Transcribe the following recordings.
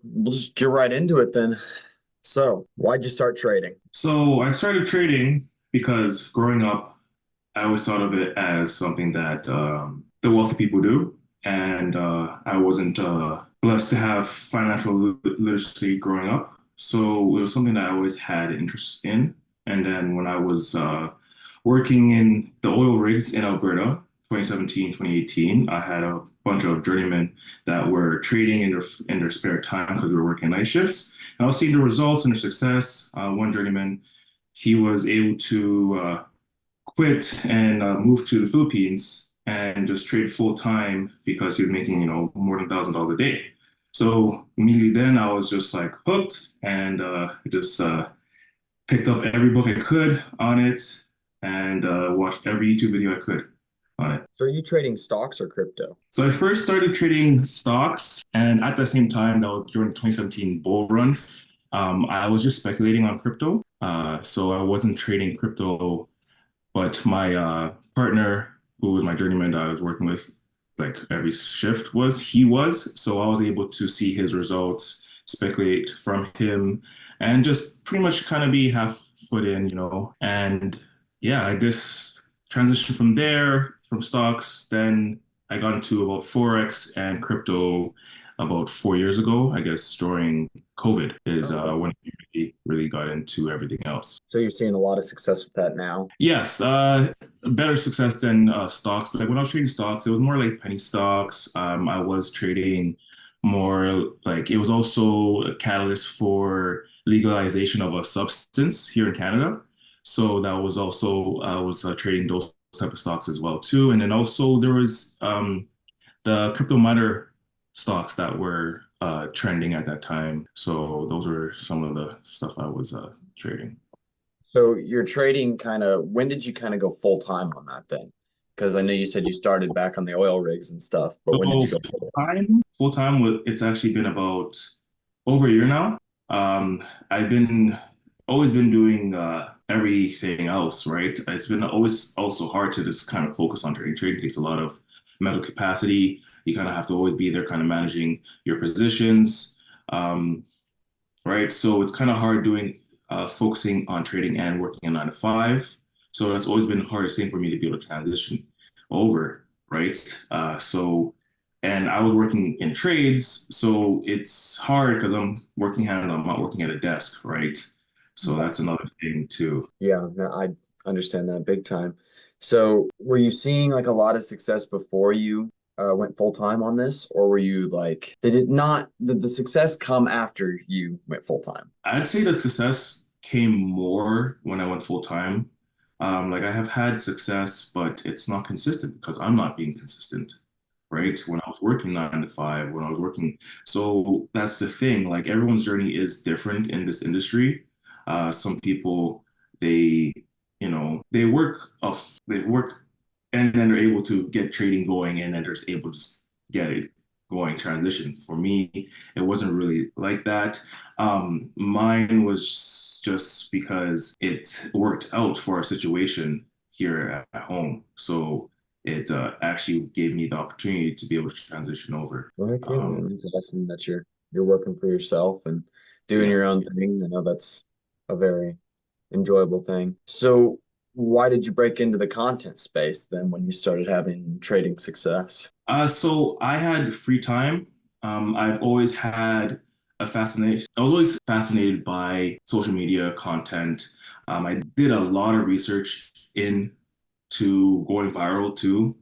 We'll just get right into it then. So, why'd you start trading? So I started trading because growing up, I always thought of it as something that the wealthy people do. And I wasn't blessed to have financial literacy growing up. So it was something that I always had interest in. And then when I was working in the oil rigs in Alberta, 2017, 2018, I had a bunch of journeymen that were trading in their spare time because we were working night shifts. And I was seeing the results and the success. One journeyman, he was able to quit and move to the Philippines and just trade full time because he was making, more than $1,000 a day. So immediately then I was just like hooked and just picked up every book I could on it and watched every YouTube video I could on it. So, are you trading stocks or crypto? So I first started trading stocks, and at the same time, that was during the 2017 bull run, I was just speculating on crypto. So I wasn't trading crypto, but my partner, who was my journeyman that I was working with, like every shift he was. So I was able to see his results, speculate from him, and just pretty much kind of be half foot in. And yeah, I just transitioned from there, from stocks. Then I got into about forex and crypto about 4 years ago. I guess during COVID is Okay. when I really got into everything else. So, you're seeing a lot of success with that now. Yes, better success than stocks. Like when I was trading stocks, it was more like penny stocks. I was trading more like it was also a catalyst for legalization of a substance here in Canada. So that was also I was trading those type of stocks as well too. And then also there was the crypto miner stocks that were trending at that time. So those were some of the stuff I was trading. So, you're trading when did you kind of go full time on that then? Because I know you said you started back on the oil rigs and stuff, but when did So you go full time? it's actually been about over a year now. I've been always been doing everything else, right? It's been always also hard to just kind of focus on trading. Trading takes a lot of mental capacity. You kind of have to always be there, kind of managing your positions, right? So it's kind of hard doing focusing on trading and working a 9 to 5. So that's always been the hardest thing for me to be able to transition over, right? And I was working in trades, so it's hard because I'm working hand on, I'm not working at a desk, right? So that's another thing too. Yeah, no, I understand that big time. So, were you seeing like a lot of success before you went full time on this, or were you like, did the success come after you went full time? I'd say the success came more when I went full time. Like I have had success, but it's not consistent because I'm not being consistent, right? When I was working 9 to 5, when I was working, so that's the thing. Like everyone's journey is different in this industry. Some people they, they work, and then they're able to get trading going, and then they're just able to just get it going transition. For me, it wasn't really like that. Mine was just because it worked out for our situation here at home. So it actually gave me the opportunity to be able to transition over. Well, heck yeah, Um, man. That's awesome that you're working for yourself and doing yeah. your own thing. I know that's a very enjoyable thing. So, why did you break into the content space then when you started having trading success? So I had free time. I've always had a fascination. I was always fascinated by social media content. I did a lot of research into going viral too.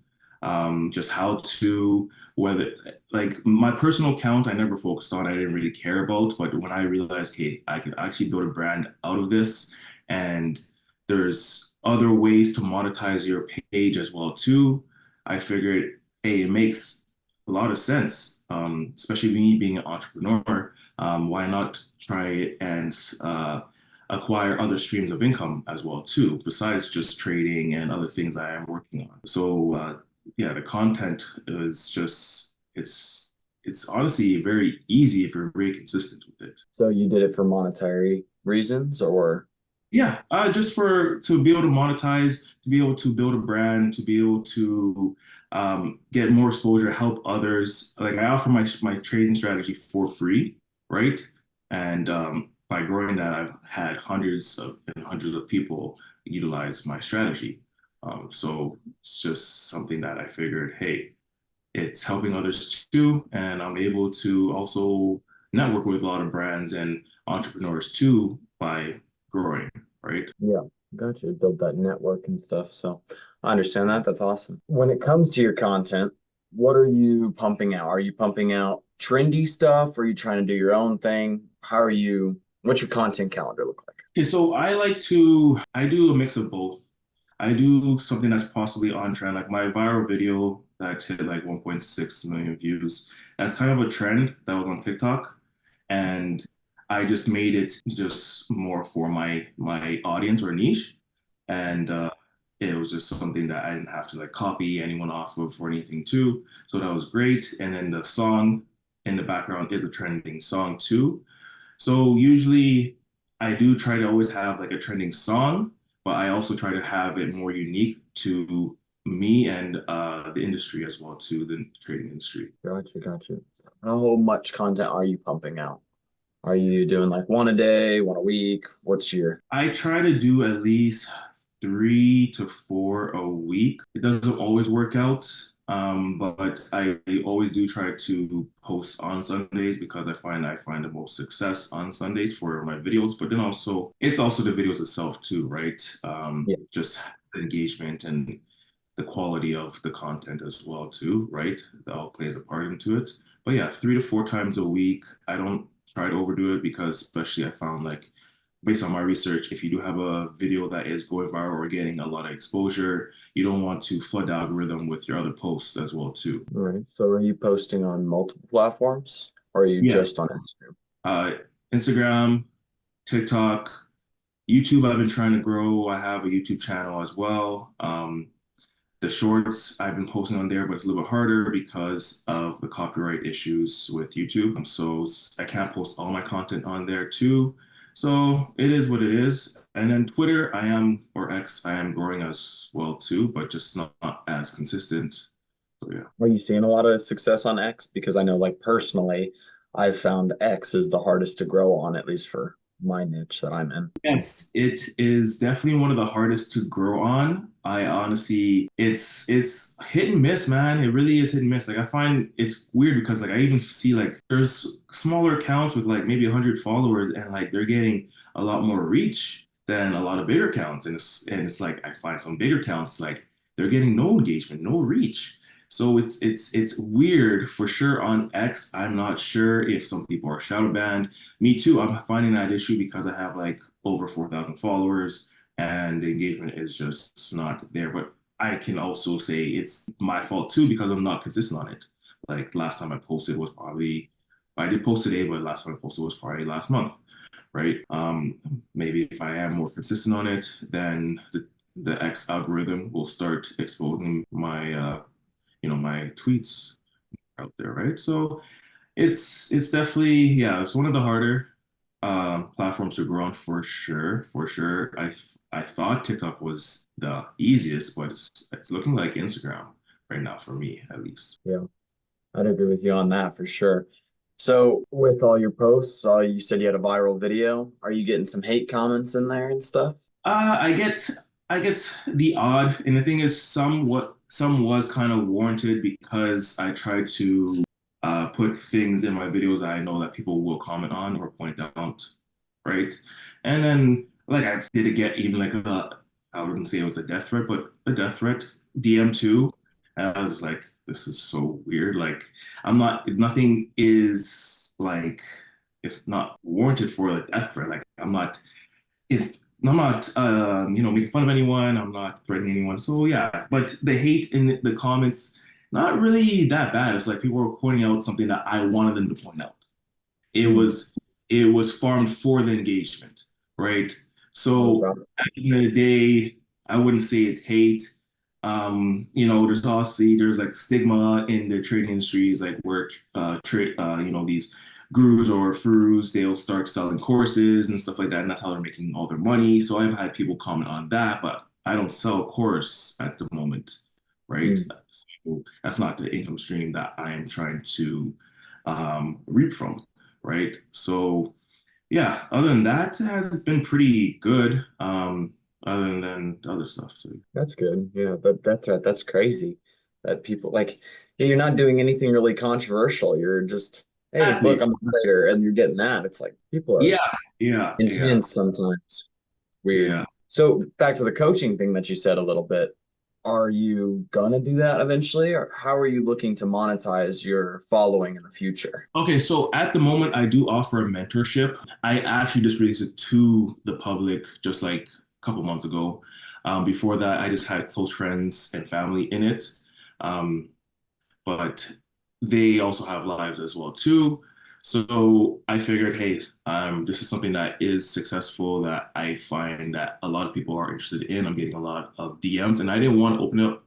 Just how to whether like my personal account, I never focused on. I didn't really care about. But when I realized, hey, I could actually build a brand out of this, and there's other ways to monetize your page as well too. I figured, hey, it makes a lot of sense, especially me being an entrepreneur. Why not try it and acquire other streams of income as well too, besides just trading and other things I am working on. So yeah, the content is just it's honestly very easy if you're very consistent with it. So, you did it for monetary reasons, or Yeah, just for to be able to monetize, to be able to build a brand, to be able to get more exposure, help others. Like I offer my trading strategy for free, right? And by growing that, I've had hundreds of people utilize my strategy. So it's just something that I figured, hey, it's helping others too, and I'm able to also network with a lot of brands and entrepreneurs too by growing, right? Yeah, got you. Build that network and stuff. So I understand that. That's awesome. When it comes to your content, what are you pumping out? Are you pumping out trendy stuff? Or are you trying to do your own thing? What's your content calendar look like? Okay, so I do a mix of both. I do something that's possibly on trend, like my viral video that hit like 1.6 million views. That's kind of a trend that was on TikTok, and I just made it just more for my audience or niche, and it was just something that I didn't have to like copy anyone off of or anything too. So that was great. And then the song in the background is a trending song too. So usually I do try to always have like a trending song, but I also try to have it more unique to me and the industry as well, to the trading industry. Got you. How much content are you pumping out? Are you doing like one a day, one a week? What's your I try to do at least 3 to 4 a week. It doesn't always work out, but I always do try to post on Sundays because I find the most success on Sundays for my videos. But then also, it's also the videos itself too, right? yeah, Just the engagement and the quality of the content as well too, right? That all plays a part into it. But yeah, 3 to 4 times a week. I don't try to overdo it because especially I found like based on my research, if you do have a video that is going viral or getting a lot of exposure, you don't want to flood the algorithm with your other posts as well too. all right. So are you posting on multiple platforms or are you Yeah. just on Instagram? Uh, Instagram, TikTok, YouTube, I've been trying to grow. I have a YouTube channel as well. The shorts I've been posting on there, but it's a little bit harder because of the copyright issues with YouTube. So I can't post all my content on there too. So it is what it is. And then Twitter, or X, I am growing as well too, but just not as consistent. So yeah. Are you seeing a lot of success on X? Because I know, like personally, I've found X is the hardest to grow on, at least for my niche that I'm in. Yes, it is definitely one of the hardest to grow on. I honestly, it's hit and miss, man. It really is hit and miss. Like I find it's weird because like I even see like there's smaller accounts with like maybe 100 followers and like they're getting a lot more reach than a lot of bigger accounts. And it's like I find some bigger accounts like they're getting no engagement, no reach. So it's weird for sure on X. I'm not sure if some people are shadow banned. Me too. I'm finding that issue because I have like over 4,000 followers and the engagement is just not there. But I can also say it's my fault too because I'm not consistent on it. Like last time I posted was probably, I did post today, but last time I posted was probably last month, right? Maybe if I am more consistent on it, then the X algorithm will start exposing my tweets out there, right? So it's definitely, yeah, it's one of the harder platforms to grow on for sure, for sure. I thought TikTok was the easiest, but it's looking like Instagram right now for me at least. Yeah, I'd agree with you on that for sure. So, with all your posts, you said you had a viral video. Are you getting some hate comments in there and stuff? I get the odd, and the thing is, some was kind of warranted because I tried to put things in my videos that I know that people will comment on or point out, right? And then like I did get even like I wouldn't say it was a death threat, but a death threat DM too. And I was like, this is so weird. Like nothing is like it's not warranted for a death threat. Like if I'm not making fun of anyone, I'm not threatening anyone. So yeah, but the hate in the comments, not really that bad. It's like people were pointing out something that I wanted them to point out. It Hmm. was it was farmed for the engagement, right? Oh, So got it. at the end of the day, I wouldn't say it's hate. There's like stigma in the trading industries, like where trade these gurus or furus, they'll start selling courses and stuff like that, and that's how they're making all their money. So I've had people comment on that, but I don't sell a course at the moment. right? Mm, So that's not the income stream that I am trying to reap from, right? So yeah, other than that, it has been pretty good. Other than the other stuff too. that's good. Yeah, but that's crazy that people like, yeah, you're not doing anything really controversial. You're just, hey, Exactly. look, I'm a trader, and you're getting that. It's like people are Yeah, yeah, yeah, intense sometimes. Weird. yeah. So back to the coaching thing that you said a little bit. Are you gonna do that eventually, or how are you looking to monetize your following in the future? Okay, so at the moment, I do offer a mentorship. I actually just released it to the public just like a couple months ago. Before that, I just had close friends and family in it. Um, but they also have lives as well too. So I figured, hey, this is something that is successful that I find that a lot of people are interested in. I'm getting a lot of DMs, and I didn't want to open up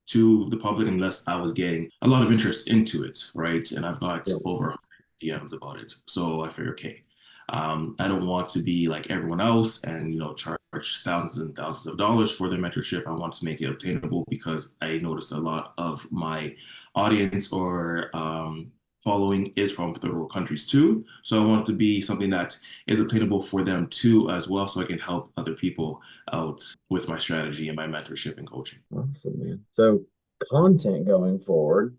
to the public unless I was getting a lot of interest into it, right? And I've got Yeah. over 100 DMs about it. So I figured, okay, I don't want to be like everyone else and charge thousands and thousands of dollars for their mentorship. I want to make it obtainable because I noticed a lot of my audience or following is from third world countries too. So I want it to be something that is obtainable for them too as well, so I can help other people out with my strategy and my mentorship and coaching. Awesome, man. So content going forward,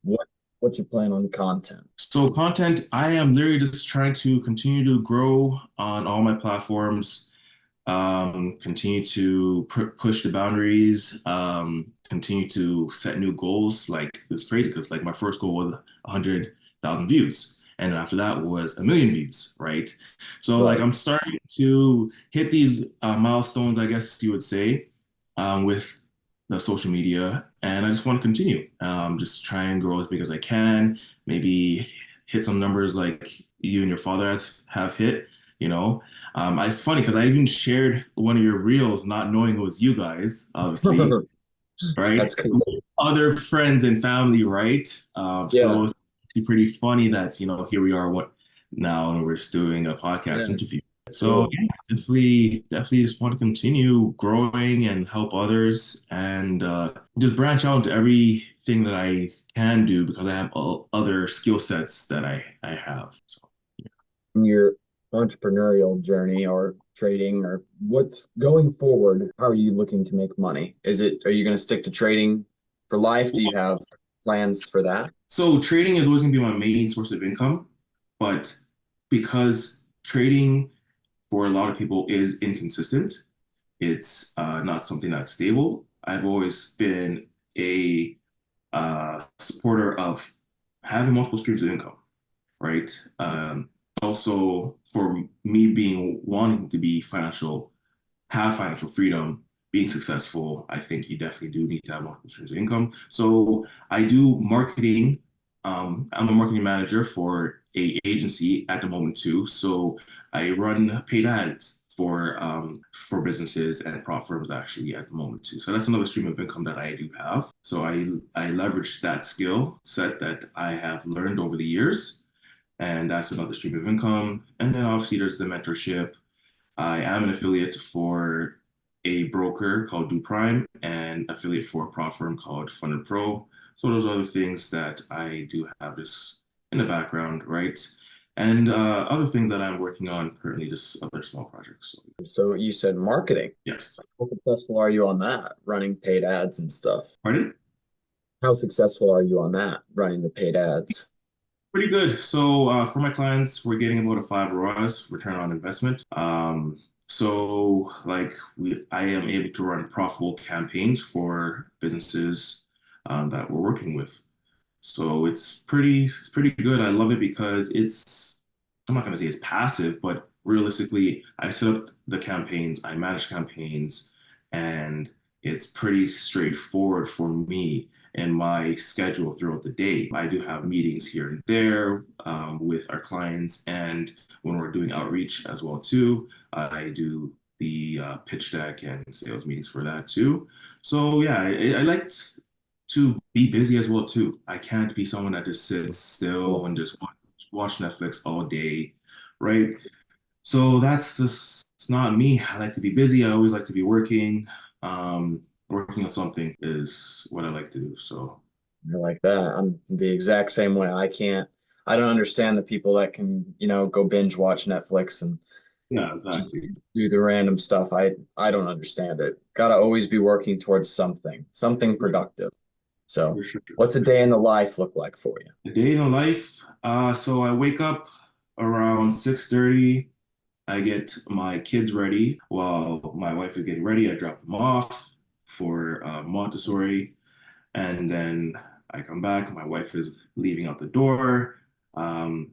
what what you plan on content? So content, I am literally just trying to continue to grow on all my platforms, continue to push the boundaries, continue to set new goals. Like it's crazy because like my first goal was 100,000 views. And then after that was 1 million views, right? So like Right. I'm starting to hit these milestones, I guess you would say, with the social media. And I just want to continue, just try and grow as big as I can, maybe hit some numbers like you and your father has have hit, you know. It's funny because I even shared one of your reels, not knowing it was you guys, obviously, right? That's cool. Other friends and family, right? Yeah. So it's actually pretty funny that here we are, what now, and we're just doing a Yeah. podcast interview. That's So cool. yeah, definitely just want to continue growing and help others, and just branch out into everything that I can do because I have other skill sets that I have. So. In your entrepreneurial journey or trading or what's going forward, how are you looking to make money? Are you going to stick to trading for life? Do you have plans for that? So trading is always going to be my main source of income, but because trading for a lot of people is inconsistent, it's not something that's stable. I've always been a supporter of having multiple streams of income, right? Also, for me being wanting to be have financial freedom, being successful, I think you definitely do need to have multiple streams of income. So I do marketing. I'm a marketing manager for a agency at the moment too. So I run paid ads for businesses and prop firms actually at the moment too. So that's another stream of income that I do have. So I leverage that skill set that I have learned over the years, and that's another stream of income. And then obviously there's the mentorship. I am an affiliate for a broker called Do Prime and affiliate for a prop firm called Funded Pro. So those are the things that I do have this in the background, right? And other things that I'm working on currently, just other small projects. So So you said marketing. yes. How successful are you on that, running paid ads and stuff? Pardon? How successful are you on that, running the paid ads? Pretty good. So for my clients, we're getting about a 5 ROAS, return on investment. So like I am able to run profitable campaigns for businesses that we're working with. So it's pretty good. I love it because I'm not gonna say it's passive, but realistically, I set up the campaigns, I manage campaigns, and it's pretty straightforward for me and my schedule throughout the day. I do have meetings here and there with our clients, and when we're doing outreach as well too, I do the pitch deck and sales meetings for that too. So yeah, I like to be busy as well too. I can't be someone that just sits Yeah. still and just watch Netflix all day, right? So that's just it's not me. I like to be busy. I always like to be working. Um, working on something is what I like to do. So I like that. I'm the exact same way. I don't understand the people that can, go binge watch Netflix and yeah, just exactly. do the random stuff. I don't understand it. Gotta always be working towards something productive. So, For sure. what's a day in the life look like for you? A day in a life. So I wake up around 6:30. I get my kids ready while my wife is getting ready. I drop them off for Montessori, and then I come back. My wife is leaving out the door. Um,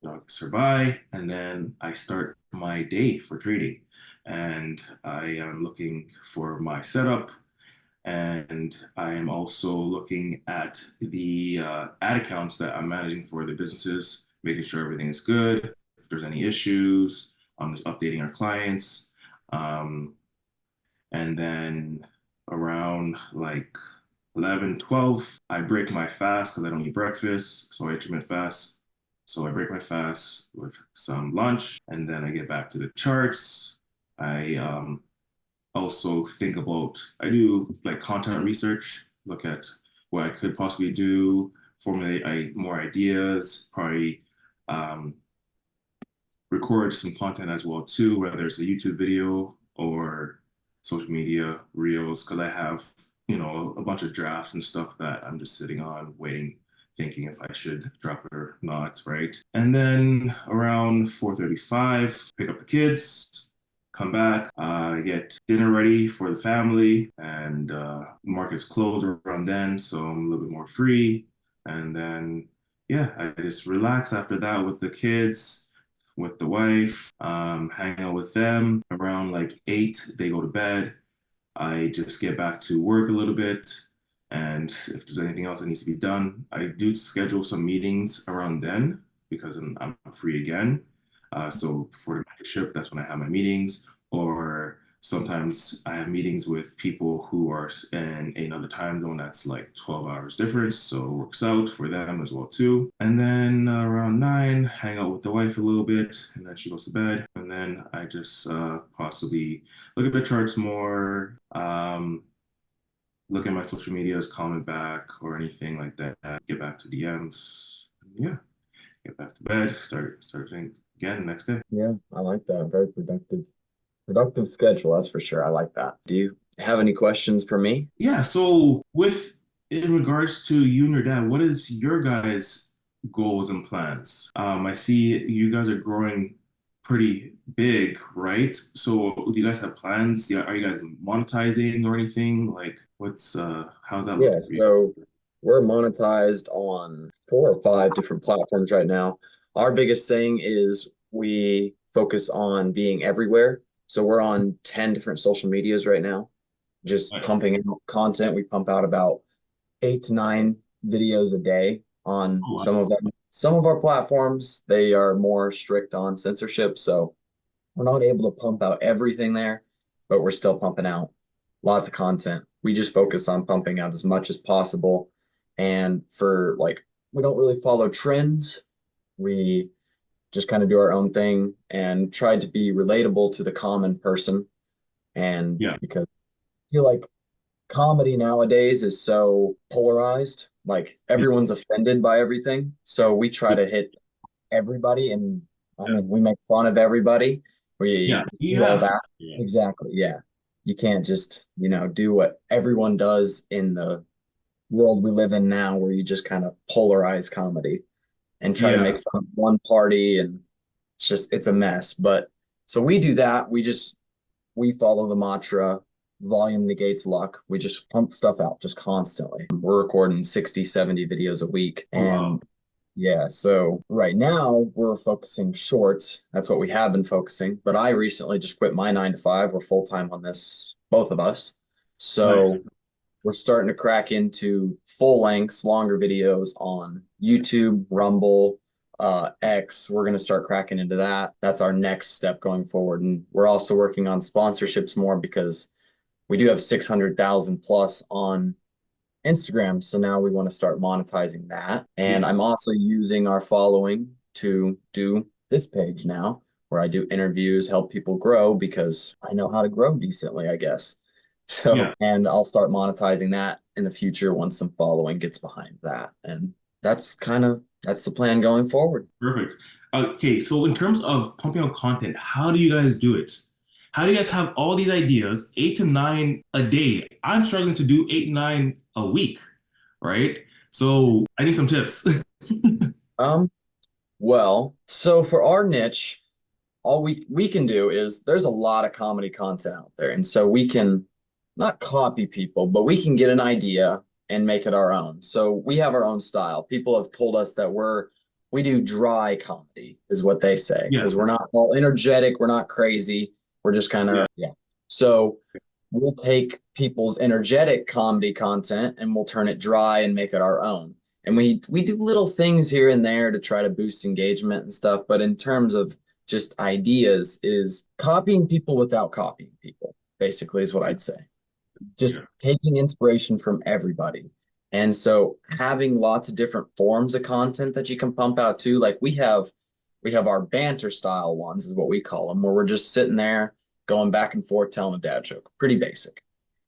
Dogs her by, and then I start my day for trading. And I am looking for my setup, and I am also looking at the ad accounts that I'm managing for the businesses, making sure everything is good. If there's any issues, I'm just updating our clients. Um, and then around like 11, 12, I break my fast because I don't eat breakfast. So I intermittent fast. So I break my fast with some lunch, and then I get back to the charts. I also think about, I do like content research, look at what I could possibly do, formulate more ideas, probably um, record some content as well too, whether it's a YouTube video or social media reels, because I have, a bunch of drafts and stuff that I'm just sitting on waiting, thinking if I should drop it or not, right? And then around 4:35, pick up the kids, come back, get dinner ready for the family, and markets close around then, so I'm a little bit more free. And then, yeah, I just relax after that with the kids, with the wife, hang out with them around like 8. They go to bed. I just get back to work a little bit. And if there's anything else that needs to be done, I do schedule some meetings around then because I'm free again. So for the membership, that's when I have my meetings. Or sometimes I have meetings with people who are in another time zone that's like 12 hours difference. So it works out for them as well too. And then around 9, hang out with the wife a little bit, and then she goes to bed. And then I just possibly look at the charts more, look at my social medias, comment back or anything like that, get back to DMs. Yeah, get back to bed, start again next day. Yeah, I like that. Very productive schedule, that's for sure. I like that. Do you have any questions for me? Yeah, so with in regards to you and your dad, what is your guys' goals and plans? I see you guys are growing pretty big, right? So do you guys have plans? Yeah, are you guys monetizing or anything? Like how's that Yeah, looking for you? so we're monetized on 4 or 5 different platforms right now. Our biggest thing is we focus on being everywhere. So we're on 10 different social medias right now, just Nice. pumping out content. We pump out about 8 to 9 videos a day on Oh, wow. some of them. Some of our platforms, they are more strict on censorship, so we're not able to pump out everything there, but we're still pumping out lots of content. We just focus on pumping out as much as possible. And for like, we don't really follow trends. We just kind of do our own thing and try to be relatable to the common person. And Yeah. because I feel like comedy nowadays is so polarized, like Yeah. everyone's offended by everything. So we try to hit everybody, and I Yeah. mean we make fun of everybody. Yeah. We You do all have to. that. Yeah. Exactly. Yeah. You can't just, do what everyone does in the world we live in now, where you just kind of polarize comedy and try to Yeah. make fun of one party, and it's a mess. But so we do that. We follow the mantra, volume negates luck. We just pump stuff out just constantly. We're recording 60, 70 videos a week. Oh, wow. And yeah, so right now we're focusing shorts. That's what we have been focusing. But I recently just quit my 9 to 5. We're full time on this, both of us. Nice. So we're starting to crack into full lengths, longer videos on YouTube, Rumble, X. We're going to start cracking into that. That's our next step going forward. And we're also working on sponsorships more because we do have 600,000 plus on Instagram. So now we want to start monetizing that. And I'm Yes. also using our following to do this page now, where I do interviews, help people grow because I know how to grow decently, I guess. So, Yeah, and I'll start monetizing that in the future once some following gets behind that. And that's the plan going forward. perfect. Okay, so in terms of pumping out content, how do you guys do it? How do you guys have all these ideas, 8 to 9 a day? I'm struggling to do 8 to 9 a week, right? So I need some tips. Um, well, so for our niche, all we can do is there's a lot of comedy content out there. And so we can not copy people, but we can get an idea and make it our own. So we have our own style. People have told us that we do dry comedy is what they say Yeah, because we're not all energetic, we're not crazy. We're just kind yeah, of yeah. So we'll take people's energetic comedy content and we'll turn it dry and make it our own. And we do little things here and there to try to boost engagement and stuff, but in terms of just ideas is copying people without copying people, basically is what I'd say. Just yeah, taking inspiration from everybody. And so having lots of different forms of content that you can pump out too. Like we have our banter style ones is what we call them, where we're just sitting there going back and forth telling a dad joke. Pretty basic.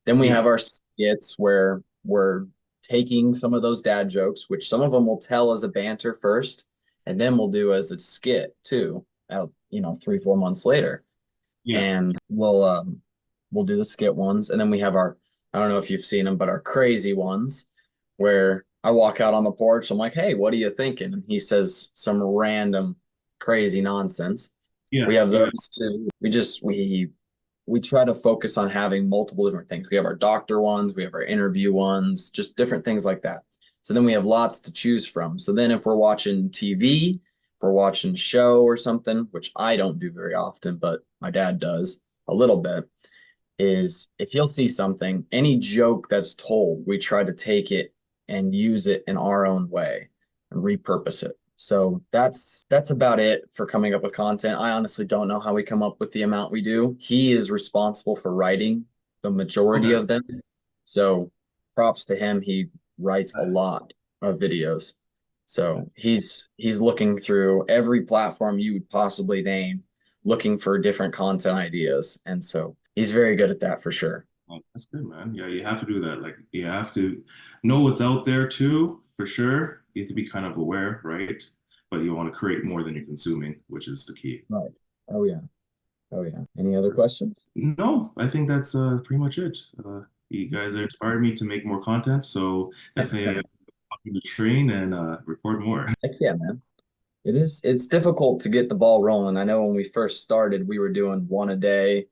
Then we yeah, have our skits where we're taking some of those dad jokes, which some of them will tell as a banter first, and then we'll do as a skit too, out, 3, 4 months later. yeah. And we'll do the skit ones. And then we have our, I don't know if you've seen them, but our crazy ones where I walk out on the porch. I'm like, hey, what are you thinking? And he says some random crazy nonsense. Yeah, We have yeah, those too. We try to focus on having multiple different things. We have our doctor ones, we have our interview ones, just different things like that. So then we have lots to choose from. So then if we're watching TV, if we're watching show or something, which I don't do very often, but my dad does a little bit, is if he'll see something, any joke that's told, we try to take it and use it in our own way and repurpose it. So that's about it for coming up with content. I honestly don't know how we come up with the amount we do. He is responsible for writing the majority okay. of them. So props to him. He writes a That's lot of videos. So he's looking through every platform you would possibly name, looking for different content ideas. And so he's very good at that for sure. that's good, man. Yeah, you have to do that. Like, you have to know what's out there too, for sure. You have to be kind of aware, right? But you want to create more than you're consuming, which is the key. Right. Oh yeah. Oh yeah. Any other questions? No, I think that's pretty much it. You guys have inspired me to make more content, so definitely help me to train and record more. Heck yeah, man. It's difficult to get the ball rolling. I know when we first started, we were doing one a day,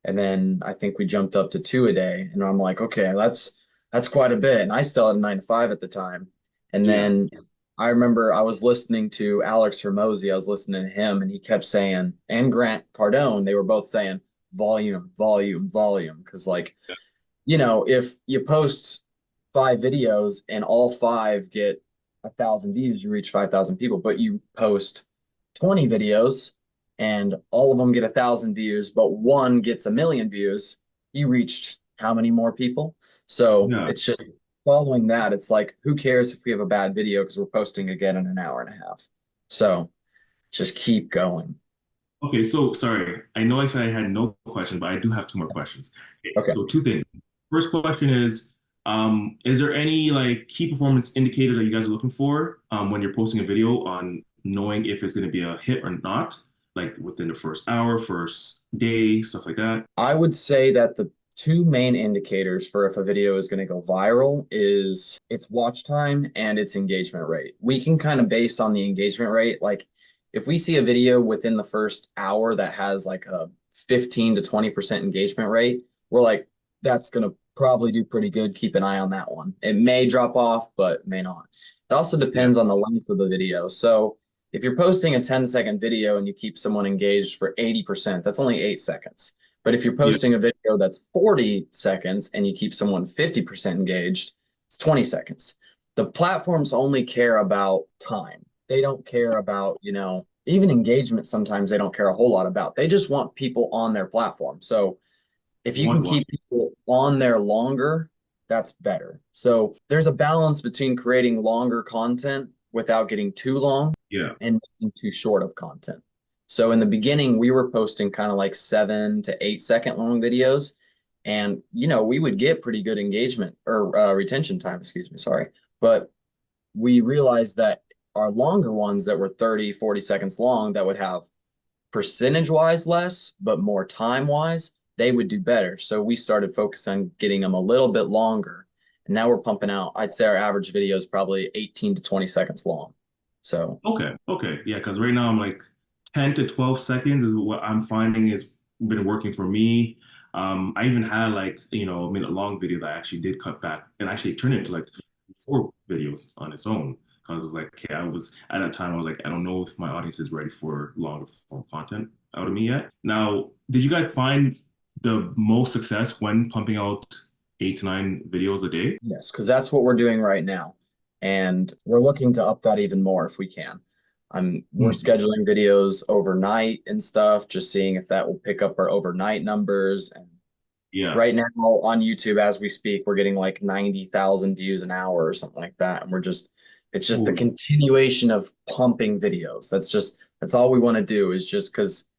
and then I think we jumped up to two a day. And I'm like, okay, that's quite a bit. And I still had a 9 to 5 at the time. And Yeah, then I remember I was listening to Alex Hermosi. I was listening to him, and he kept saying, and Grant Cardone, they were both saying volume, volume, volume. Because like, if you post 5 videos and all five get 1,000 views, you reach 5,000 people. But you post 20 videos and all of them get 1,000 views, but one gets 1 million views, you reached how many more people? So yeah. it's just following that. It's like, who cares if we have a bad video because we're posting again in an hour and a half? So just keep going. Okay, so sorry. I know I said I had no question, but I do have two more questions. Okay, Okay. so two things. First question is there any like key performance indicator that you guys are looking for when you're posting a video on knowing if it's going to be a hit or not? Like within the first hour, first day, stuff like that. I would say that the two main indicators for if a video is going to go viral is its watch time and its engagement rate. We can kind of base on the engagement rate. Like if we see a video within the first hour that has like a 15 to 20% engagement rate, we're like, that's going to probably do pretty good. Keep an eye on that one. It may drop off, but may not. It also Yeah, depends on the length of the video. So if you're posting a 10-second video and you keep someone engaged for 80%, that's only 8 seconds. But if you're yeah, posting a video that's 40 seconds and you keep someone 50% engaged, it's 20 seconds. The platforms only care about time. They don't care about, even engagement sometimes they don't care a whole lot about. They just want people on their platform. So if you one can to one. keep people on there longer, that's better. So there's a balance between creating longer content without getting too long Yeah, and making too short of content. So in the beginning, we were posting kind of like 7 to 8 second long videos. And, we would get pretty good engagement or retention time, excuse me, sorry. But we realized that our longer ones that were 30, 40 seconds long that would have percentage wise less, but more time wise, they would do better. So we started focusing on getting them a little bit longer. And now we're pumping out, I'd say our average video is probably 18 to 20 seconds long. So, Okay. Yeah, because right now I'm like 10 to 12 seconds is what I'm finding has been working for me. I even had like, a minute long video that I actually did cut back and actually turned it into like 4 videos on its own. Because I was like, okay, I was at that time, I was like, I don't know if my audience is ready for longer form content out of me yet. Now, did you guys find the most success when pumping out 8 to 9 videos a day? yes, because that's what we're doing right now. And we're looking to up that even more if we can. We're Hmm. scheduling videos overnight and stuff, just seeing if that will pick up our overnight numbers. And Yeah. right now on YouTube, as we speak, we're getting like 90,000 views an hour or something like that. And it's just the Oh, continuation of pumping videos. That's all we want to do is just because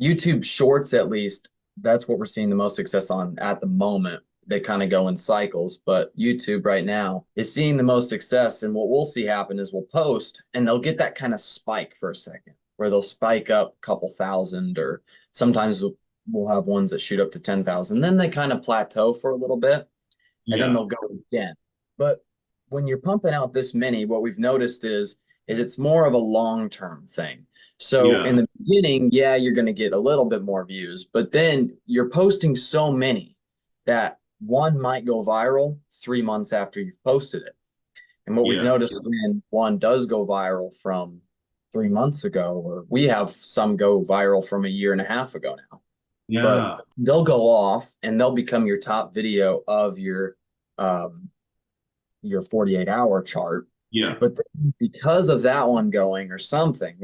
YouTube Shorts, at least, that's what we're seeing the most success on at the moment. They kind of go in cycles, but YouTube right now is seeing the most success. And what we'll see happen is we'll post and they'll get that kind of spike for a second where they'll spike up a couple thousand, or sometimes we'll have ones that shoot up to 10,000. Then they kind of plateau for a little bit and then yeah. they'll go again. But when you're pumping out this many, what we've noticed is it's more of a long-term thing. So in Yeah. the beginning, yeah, you're going to get a little bit more views, but then you're posting so many that one might go viral 3 months after you've posted it. And what we've Yeah. noticed when one does go viral from 3 months ago, or we have some go viral from a year and a half ago now, but Yeah. they'll go off and they'll become your top video of um, your 48-hour chart. Yeah. But because of that one going or something,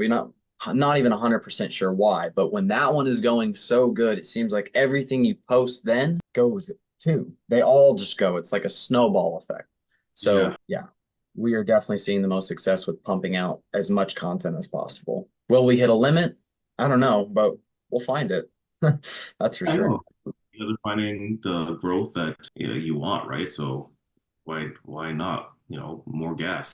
not even 100% sure why, but when that one is going so good, it seems like everything you post then goes too. They all just go. It's like a snowball effect. Yeah. So, yeah, we are definitely seeing the most success with pumping out as much content as possible. Will we hit a limit? I don't know, but we'll find it. That's for I sure. know. You're finding the growth that you want, right? So why not, more gas?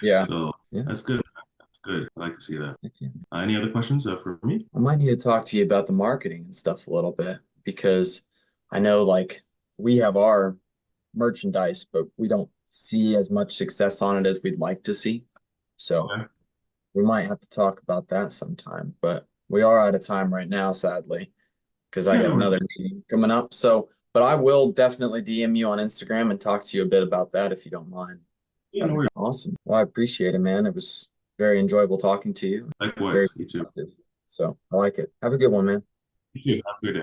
Yeah. So Yeah. that's good. That's good. I like to see that. Okay. Any other questions for me? I might need to talk to you about the marketing and stuff a little bit because I know like we have our merchandise, but we don't see as much success on it as we'd like to see. So Okay. we might have to talk about that sometime, but we are out of time right now, sadly, because I Yeah, got no worries. another meeting coming up. So, but I will definitely DM you on Instagram and talk to you a bit about that if you don't mind. Yeah, no That'd be worries. awesome. Well, I appreciate it, man. It was very enjoyable talking to you. Very Likewise, you too. productive. So I like it. Have a good one, man. You too. Have a good day.